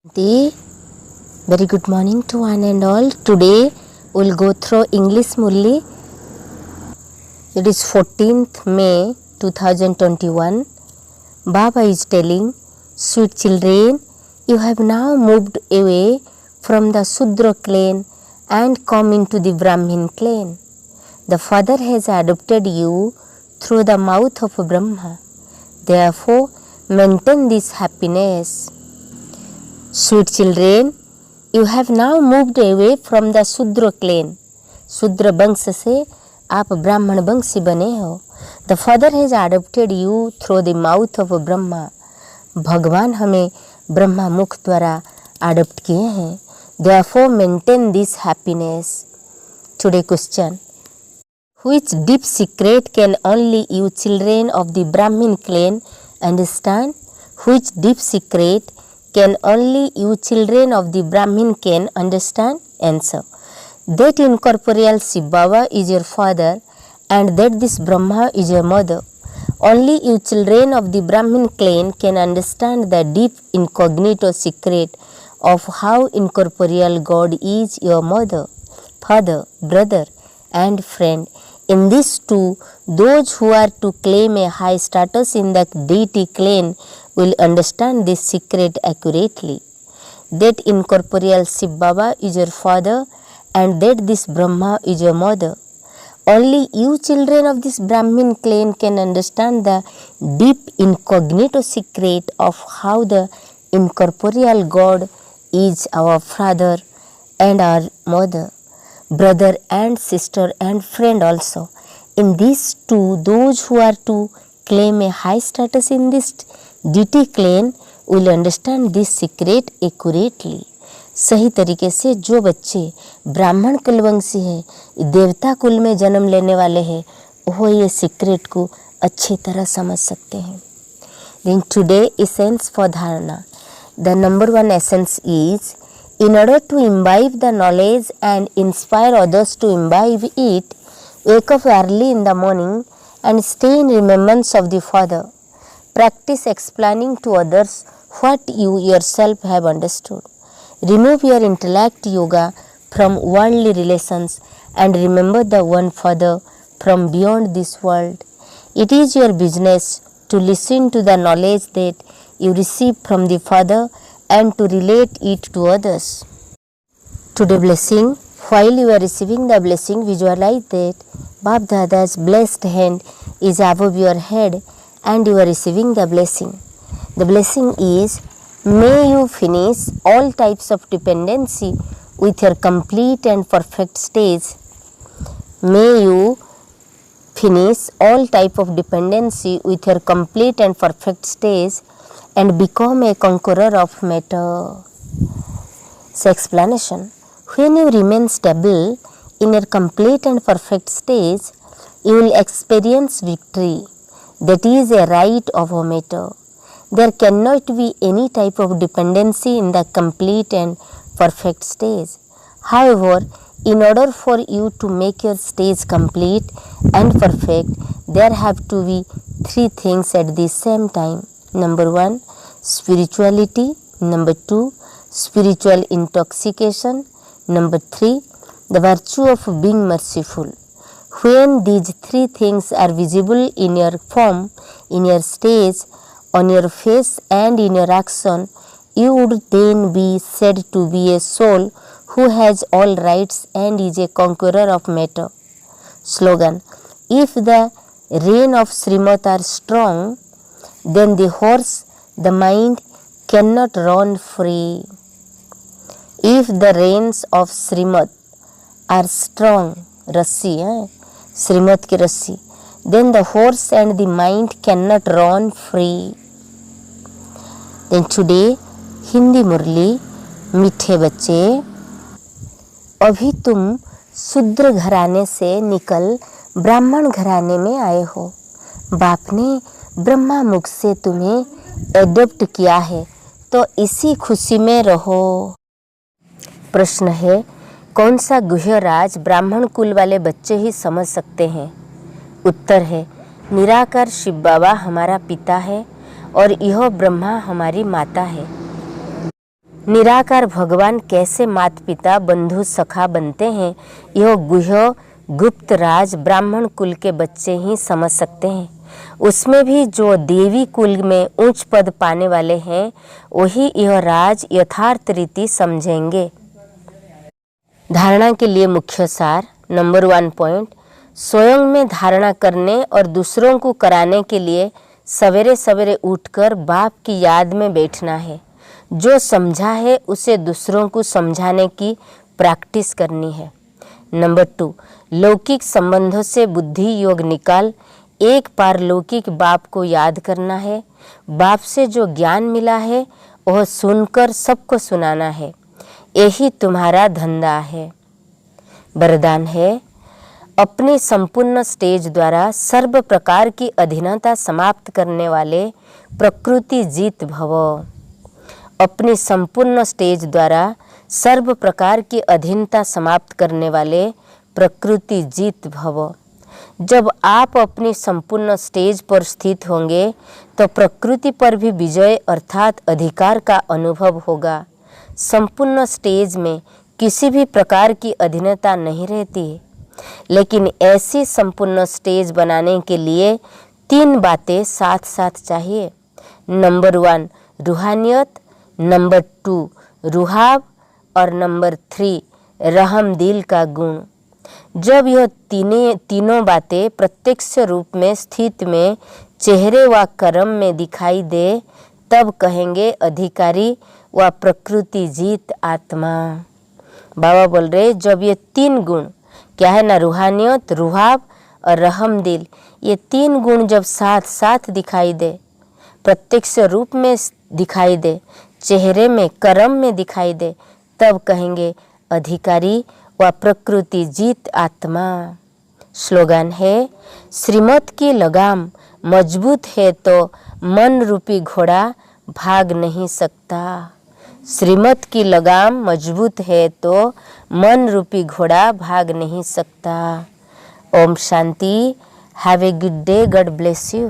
The very good morning to one and all. Today we'll go through English Murli. It is 14th May 2021. Baba is telling, sweet children, you have now moved away from the Sudra clan and come into the Brahmin clan. The Father has adopted you through the mouth of Brahma. Therefore, maintain this happiness. Sweet children, you have now moved away from the Sudra clan. शूद्र वंश से आप ब्राह्मण वंशी बने हो. The Father has adopted you through the mouth of Brahma. भगवान हमें ब्रह्मा मुख द्वारा अडॉप्ट किए हैं. Therefore maintain this happiness. Today question. Which deep secret can only you children of the Brahmin clan understand? Which deep secret can only you children of the Brahmin clan understand? Answer. That incorporeal Shiv Baba is your father and that this Brahma is your mother. Only you children of the Brahmin clan can understand the deep incognito secret of how incorporeal God is your mother, father, brother and friend. In this too, those who are to claim a high status in the deity clan will understand this secret accurately. That incorporeal Shiv Baba is your father and that this Brahma is your mother. Only you children of this Brahmin clan can understand the deep incognito secret of how the incorporeal God is our father and our mother, brother and sister and friend also. In this too, those who are to claim a high status in this deity clan will understand this secret accurately. सही तरीके से जो बच्चे ब्राह्मण कुलवंशी हैं, देवता कुल में जन्म लेने वाले हैं, वो ये सीक्रेट को अच्छी तरह समझ सकते हैं. Then today essence for dharana. The number one essence is, in order to imbibe the knowledge and inspire others to imbibe it, wake up early in the morning and stay in remembrance of the Father. Practice explaining to others what you yourself have understood. Remove your intellect yoga from worldly relations and remember the one Father from beyond this world. It is your business to listen to the knowledge that you receive from the Father and to relate it to others. Today blessing. While you are receiving the blessing, visualize that Bab Dada's blessed hand is above your head and you are receiving the blessing. The blessing is, may you finish all types of dependency with your complete and perfect stage. May you finish all type of dependency with your complete and perfect stage and become a conqueror of matter. So explanation. When you remain stable in your complete and perfect stage, you will experience victory. That is a right of a matter. There cannot be any type of dependency in the complete and perfect stage. However, in order for you to make your stage complete and perfect, there have to be three things at the same time. Number one, spirituality. Number two, spiritual intoxication. Number three, the virtue of being merciful. When these three things are visible in your form, in your stage, on your face and in your action, you would then be said to be a soul who has all rights and is a conqueror of matter. Slogan. If the rein of Srimad are strong, then the horse, the mind, cannot run free. If the reins of Srimad are strong, रस्सी है, श्रीमत की रस्सी, then the horse and the mind cannot run free. Then today Hindi मुरली. मीठे बच्चे, अभी तुम शूद्र घराने से निकल ब्राह्मण घराने में आए हो. बाप ने ब्रह्मा मुख से तुम्हें एडॉप्ट किया है, तो इसी खुशी में रहो. प्रश्न है, कौन सा गुह्य राज ब्राह्मण कुल वाले बच्चे ही समझ सकते हैं? उत्तर है, निराकार शिव बाबा हमारा पिता है और यह ब्रह्मा हमारी माता है. निराकार भगवान कैसे माता पिता बंधु सखा बनते हैं, यह गुह्य गुप्त राज ब्राह्मण कुल के बच्चे ही समझ सकते हैं। उसमें भी जो देवी कुल में उच्च पद पाने वाले हैं वही यह राज यथार्थ रीति समझेंगे। धारणा के लिए मुख्य सार। नंबर 1 पॉइंट, स्वयं में धारणा करने और दूसरों को कराने के लिए सवेरे सवेरे उठकर बाप की याद में बैठना है। जो समझा है उसे दूसरों को समझाने की प्रैक्टिस करनी है। नंबर 2, लौकिक संबंधों से बुद्धि योग निकाल एक पारलौकिक बाप को याद करना है। बाप से जो ज्ञान मिला है वह सुनकर सबको सुनाना है। यही तुम्हारा धंधा है। वरदान है, अपनी संपूर्ण स्टेज द्वारा सर्व प्रकार की अधीनता समाप्त करने वाले प्रकृति जीत भव। अपनी संपूर्ण स्टेज द्वारा सर्व प्रकार की अधीनता समाप्त करने वाले प्रकृति जीत भव। जब आप अपनी संपूर्ण स्टेज पर स्थित होंगे तो प्रकृति पर भी विजय अर्थात अधिकार का अनुभव होगा। संपूर्ण स्टेज में किसी भी प्रकार की अधीनता नहीं रहती है, लेकिन ऐसी संपूर्ण स्टेज बनाने के लिए 3 बातें साथ साथ चाहिए। नंबर 1 रूहानियत, नंबर 2 रुहाब और नंबर 3 रहम दिल का गुण। जब यह तीनों बातें प्रत्यक्ष रूप में स्थित में चेहरे व कर्म में दिखाई दे तब कहेंगे अधिकारी व प्रकृति जीत आत्मा। बाबा बोल रहे जब ये 3 गुण क्या है ना, रूहानियत, रुहाब और रहम दिल, ये 3 गुण जब साथ साथ दिखाई दे, प्रत्यक्ष रूप में दिखाई दे, चेहरे में कर्म में दिखाई दे, तब कहेंगे अधिकारी व प्रकृति जीत आत्मा। स्लोगन है, श्रीमत की लगाम मजबूत है तो मन रूपी घोड़ा भाग नहीं सकता। श्रीमत की लगाम मजबूत है तो मन रूपी घोड़ा भाग नहीं सकता। Om Shanti. Have a good day. God bless you.